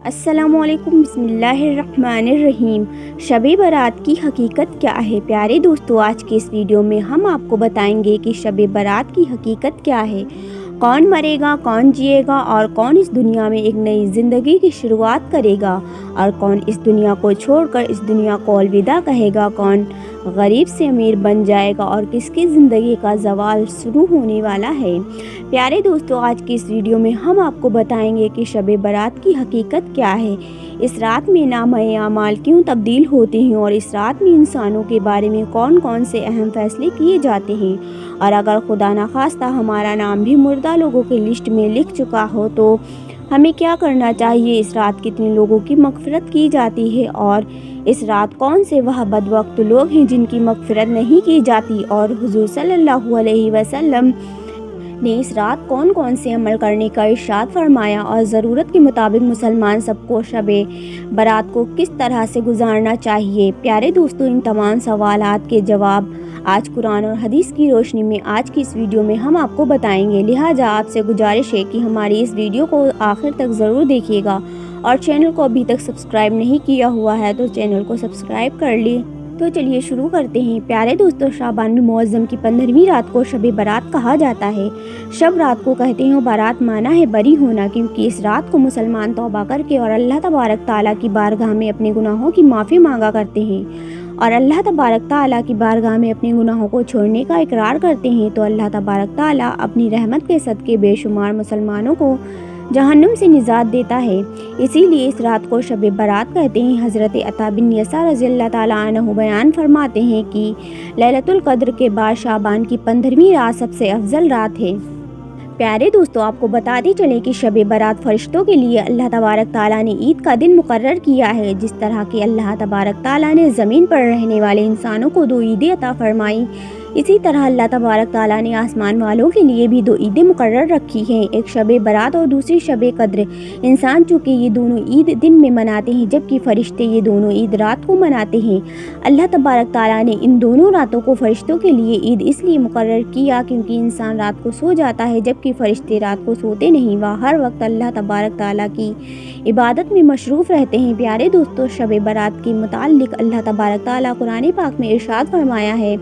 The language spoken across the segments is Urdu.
السلام علیکم، بسم اللہ الرحمن الرحیم۔ شب برات کی حقیقت کیا ہے؟ پیارے دوستو، آج کے اس ویڈیو میں ہم آپ کو بتائیں گے کہ شب برات کی حقیقت کیا ہے، کون مرے گا، کون جیے گا اور کون اس دنیا میں ایک نئی زندگی کی شروعات کرے گا اور کون اس دنیا کو چھوڑ کر اس دنیا کو الوداع کہے گا، کون غریب سے امیر بن جائے گا اور کس کی زندگی کا زوال شروع ہونے والا ہے۔ پیارے دوستو، آج کی اس ویڈیو میں ہم آپ کو بتائیں گے کہ شب برات کی حقیقت کیا ہے، اس رات میں نامۂ اعمال کیوں تبدیل ہوتے ہیں اور اس رات میں انسانوں کے بارے میں کون کون سے اہم فیصلے کیے جاتے ہیں، اور اگر خدا نخواستہ ہمارا نام بھی مردہ لوگوں کی لسٹ میں لکھ چکا ہو تو ہمیں کیا کرنا چاہیے، اس رات کتنے لوگوں کی مغفرت کی جاتی ہے اور اس رات کون سے وہ بدبخت لوگ ہیں جن کی مغفرت نہیں کی جاتی، اور حضور صلی اللہ علیہ وسلم نے اس رات کون کون سے عمل کرنے کا ارشاد فرمایا اور ضرورت کے مطابق مسلمان سب کو شب برات کو کس طرح سے گزارنا چاہیے۔ پیارے دوستو، ان تمام سوالات کے جواب آج قرآن اور حدیث کی روشنی میں آج کی اس ویڈیو میں ہم آپ کو بتائیں گے، لہٰذا آپ سے گزارش ہے کہ ہماری اس ویڈیو کو آخر تک ضرور دیکھیے گا، اور چینل کو ابھی تک سبسکرائب نہیں کیا ہوا ہے تو چینل کو سبسکرائب کر لیں۔ تو چلیے شروع کرتے ہیں۔ پیارے دوستو، شعبان المعظم کی 15ویں رات کو شب برات کہا جاتا ہے۔ شب رات کو کہتے ہیں، برات مانا ہے بری ہونا، کیونکہ اس رات کو مسلمان توبہ کر کے اور اللہ تبارک تعالیٰ کی بارگاہ میں اپنے گناہوں کی معافی مانگا کرتے ہیں اور اللہ تبارک تعالیٰ کی بارگاہ میں اپنے گناہوں کو چھوڑنے کا اقرار کرتے ہیں تو اللہ تبارک تعالیٰ اپنی رحمت کے صدقے بے شمار مسلمانوں کو جہنم سے نجات دیتا ہے، اسی لیے اس رات کو شب برات کہتے ہیں۔ حضرت عطا بن یسار رضی اللہ تعالیٰ عنہ بیان فرماتے ہیں کہ لیلۃ القدر کے بعد شعبان کی 15ویں رات سب سے افضل رات ہے۔ پیارے دوستو، آپ کو بتاتے چلیں کہ شب برات فرشتوں کے لیے اللہ تبارک تعالیٰ نے عید کا دن مقرر کیا ہے، جس طرح کہ اللہ تبارک تعالیٰ نے زمین پر رہنے والے انسانوں کو 2 عیدیں عطا فرمائیں، اسی طرح اللہ تبارک تعالیٰ نے آسمان والوں کے لیے بھی 2 عیدیں مقرر رکھی ہیں، ایک شب برات اور دوسری شب قدر۔ انسان چونکہ یہ دونوں عید دن میں مناتے ہیں جبکہ فرشتے یہ دونوں عید رات کو مناتے ہیں۔ اللہ تبارک تعالیٰ نے ان دونوں راتوں کو فرشتوں کے لیے عید اس لیے مقرر کیا کیونکہ انسان رات کو سو جاتا ہے جبکہ فرشتے رات کو سوتے نہیں، وہ ہر وقت اللہ تبارک تعالیٰ کی عبادت میں مصروف رہتے ہیں۔ پیارے دوستو، شب برات کے متعلق اللہ تبارک تعالیٰ قرآن پاک میں ارشاد فرمایا ہے،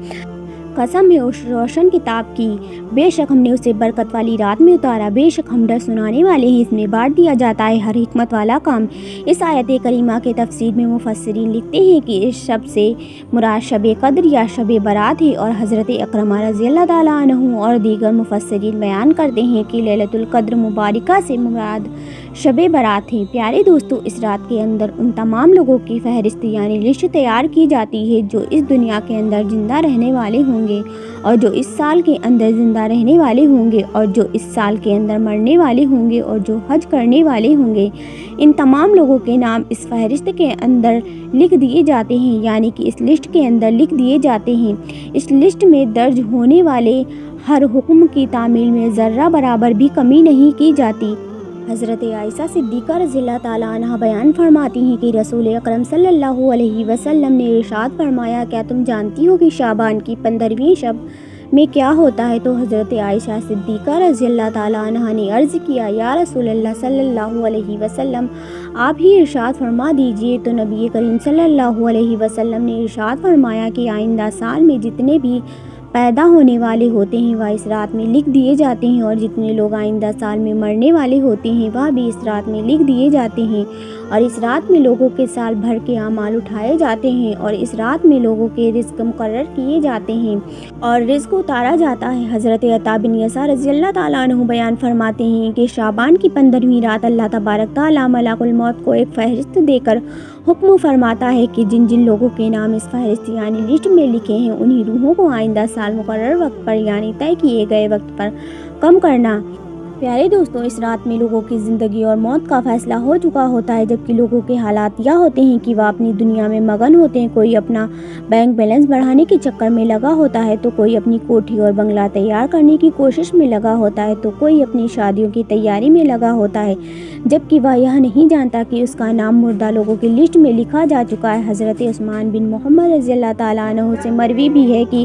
قسم ہے اس روشن کتاب کی، بے شک ہم نے اسے برکت والی رات میں اتارا، بے شک ہم ڈر سنانے والے ہیں، اس میں بانٹ دیا جاتا ہے ہر حکمت والا کام۔ اس آیت کریمہ کے تفسیر میں مفسرین لکھتے ہیں کہ اس شب سے مراد شب قدر یا شب برات ہے، اور حضرت اکرمہ رضی اللہ تعالیٰ عنہ اور دیگر مفسرین بیان کرتے ہیں کہ لیلۃ القدر مبارکہ سے مراد شب برات ہے۔ پیارے دوستو، اس رات کے اندر ان تمام لوگوں کی فہرست یعنی لسٹ تیار کی جاتی ہے جو اس دنیا کے اندر زندہ رہنے والے ہوں گے اور جو اس سال کے اندر زندہ رہنے والے ہوں گے اور جو اس سال کے اندر مرنے والے ہوں گے اور جو حج کرنے والے ہوں گے، ان تمام لوگوں کے نام اس فہرست کے اندر لکھ دیے جاتے ہیں، یعنی کہ اس لسٹ کے اندر لکھ دیے جاتے ہیں۔ اس لسٹ میں درج ہونے والے ہر حکم کی تعمیل میں ذرہ برابر بھی کمی نہیں کی جاتی۔ حضرت عائشہ صدیقہ رضی اللہ تعالیٰ عنہ بیان فرماتی ہیں کہ رسول اکرم صلی اللہ علیہ وسلم نے ارشاد فرمایا، کیا تم جانتی ہو کہ شعبان کی 15ویں شب میں کیا ہوتا ہے؟ تو حضرت عائشہ صدیقہ رضی اللہ تعالیٰ عنہ نے عرض کیا، یا رسول اللہ صلی اللہ علیہ وسلم، آپ ہی ارشاد فرما دیجئے۔ تو نبی کریم صلی اللہ علیہ وسلم نے ارشاد فرمایا کہ آئندہ سال میں جتنے بھی پیدا ہونے والے ہوتے ہیں وہ اس رات میں لکھ دیے جاتے ہیں، اور جتنے لوگ آئندہ سال میں مرنے والے ہوتے ہیں وہ بھی اس رات میں لکھ دیے جاتے ہیں، اور اس رات میں لوگوں کے سال بھر کے اعمال اٹھائے جاتے ہیں، اور اس رات میں لوگوں کے رزق مقرر کیے جاتے ہیں اور رزق اتارا جاتا ہے۔ حضرت عطا بن یسار رضی اللہ تعالیٰ عنہ بیان فرماتے ہیں کہ شعبان کی 15ویں رات اللہ تبارک تعالیٰ ملک الموت کو ایک فہرست دے کر حکم فرماتا ہے کہ جن جن لوگوں کے نام اس فہرست یعنی لسٹ میں لکھے ہیں انہی روحوں کو آئندہ سال مقرر وقت پر یعنی طے کیے گئے وقت پر کم کرنا۔ پیارے دوستو، اس رات میں لوگوں کی زندگی اور موت کا فیصلہ ہو چکا ہوتا ہے، جبکہ لوگوں کے حالات یہ ہوتے ہیں کہ وہ اپنی دنیا میں مگن ہوتے ہیں، کوئی اپنا بینک بیلنس بڑھانے کے چکر میں لگا ہوتا ہے تو کوئی اپنی کوٹھی اور بنگلہ تیار کرنے کی کوشش میں لگا ہوتا ہے تو کوئی اپنی شادیوں کی تیاری میں لگا ہوتا ہے، جبکہ وہ یہ نہیں جانتا کہ اس کا نام مردہ لوگوں کی لسٹ میں لکھا جا چکا ہے۔ حضرت عثمان بن محمد رضی اللہ تعالیٰ عنہ سے مروی بھی ہے کہ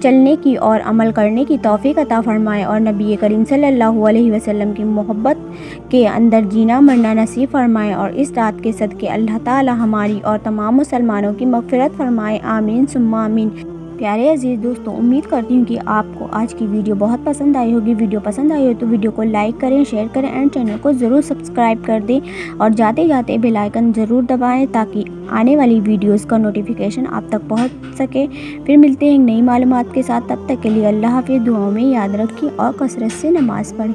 چلنے کی اور عمل کرنے کی توفیق عطا فرمائے اور نبی کریم صلی اللہ علیہ وسلم کی محبت کے اندر جینا مرنا نصیب فرمائے اور اس رات کے صدقے اللہ تعالی ہماری اور تمام مسلمانوں کی مغفرت فرمائے، آمین ثم آمین۔ پیارے عزیز دوستوں، امید کرتی ہوں کہ آپ کو آج کی ویڈیو بہت پسند آئی ہوگی۔ ویڈیو پسند آئی ہو تو ویڈیو کو لائک کریں، شیئر کریں اینڈ چینل کو ضرور سبسکرائب کر دیں اور جاتے جاتے بیل آئیکن ضرور دبائیں تاکہ آنے والی ویڈیوز کا نوٹیفیکیشن آپ تک پہنچ سکے۔ پھر ملتے ہیں نئی معلومات کے ساتھ، تب تک کے لیے اللہ حافظ۔ دعاؤں میں یاد رکھیں اور کثرت سے نماز پڑھیں۔